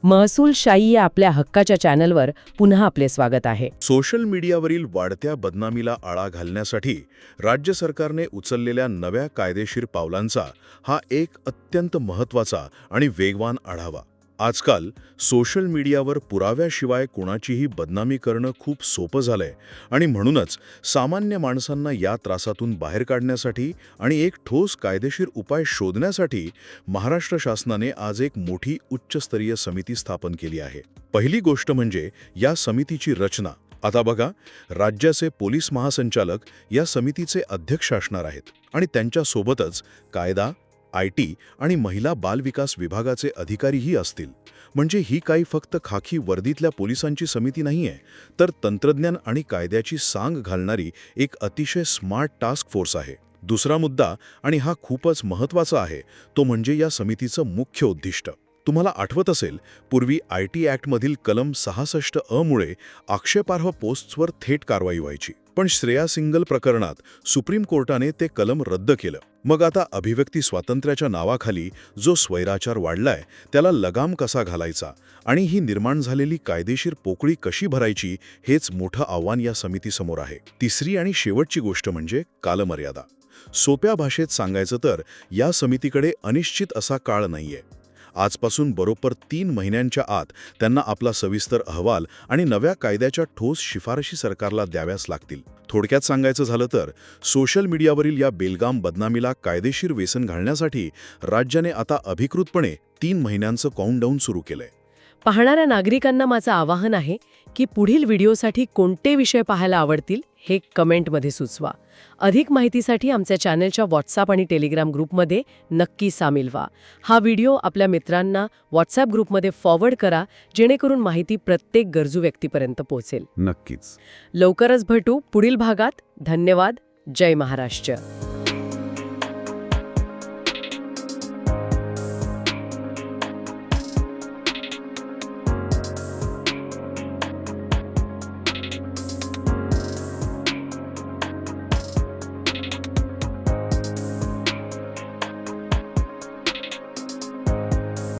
महसूलशाही या आपल्या हक्काच्या चॅनलवर पुन्हा आपले स्वागत आहे. सोशल मीडियावरील वाढत्या बदनामीला आळा घालण्यासाठी राज्य सरकारने उचललेल्या नव्या कायदेशीर पावलांचा हा एक अत्यंत महत्त्वाचा आणि वेगवान आढावा. आजकाल सोशल मीडियावर पुराव्याशिवाय कोणाचीही बदनामी करणं खूप सोपं झालंय आणि म्हणूनच सामान्य माणसांना या त्रासातून बाहेर काढण्यासाठी आणि एक ठोस कायदेशीर उपाय शोधण्यासाठी महाराष्ट्र शासनाने आज एक मोठी उच्चस्तरीय समिती स्थापन केली आहे. पहिली गोष्ट म्हणजे या समितीची रचना. आता बघा, राज्याचे पोलीस महासंचालक या समितीचे अध्यक्ष असणार आहेत आणि त्यांच्यासोबतच कायदा, IT आणि महिला बालविकास विभागाचे अधिकारीही असतील. म्हणजे ही काही फक्त खाकी वर्दीतल्या पोलिसांची समिती नाहीये, तर तंत्रज्ञान आणि कायद्याची सांग घालणारी एक अतिशय स्मार्ट टास्क फोर्स आहे. दुसरा मुद्दा, आणि हा खूपच महत्त्वाचा आहे, तो म्हणजे या समितीचं मुख्य उद्दिष्ट. तुम्हाला आठवत असेल, पूर्वी IT ॲक्टमधील कलम 66 मुळे आक्षेपार्ह पोस्ट्सवर थेट कारवाई व्हायची. पण श्रेया सिंगल प्रकरणात सुप्रीम कोर्टाने ते कलम रद्द केलं. मग आता अभिव्यक्ती स्वातंत्र्याच्या नावाखाली जो स्वैराचार वाढलाय त्याला लगाम कसा घालायचा आणि ही निर्माण झालेली कायदेशीर पोकळी कशी भरायची, हेच मोठं आव्हान या समितीसमोर आहे. तिसरी आणि शेवटची गोष्ट म्हणजे कालमर्यादा. सोप्या भाषेत सांगायचं तर या समितीकडे अनिश्चित असा काळ नाहीये. आजपासून बरोबर 3 महिन्यांच्या आत त्यांना आपला सविस्तर अहवाल आणि नव्या कायद्याच्या ठोस शिफारशी सरकारला द्याव्याच लागतील. थोडक्यात सांगायचं झालं तर सोशल मीडियावरील या बेलगाम बदनामीला कायदेशीर वेसन घालण्यासाठी राज्याने आता अधिकृतपणे 3 महिन्यांचं काउंटडाऊन सुरू केलंय. पाहणाऱ्या नागरिकांना माझं आवाहन आहे की पुढील व्हिडिओसाठी कोणते विषय पाहायला आवडतील हे कमेंटमध्ये सुचवा. अधिक माहितीसाठी आमच्या चॅनलच्या व्हॉट्सअप आणि टेलिग्राम ग्रुपमध्ये नक्की सामील व्हा. हा व्हिडिओ आपल्या मित्रांना व्हॉट्सअप ग्रुपमध्ये फॉरवर्ड करा, जेणेकरून माहिती प्रत्येक गरजू व्यक्तीपर्यंत पोहोचेल. नक्कीच. लवकरच भेटू पुढील भागात. धन्यवाद. जय महाराष्ट्र.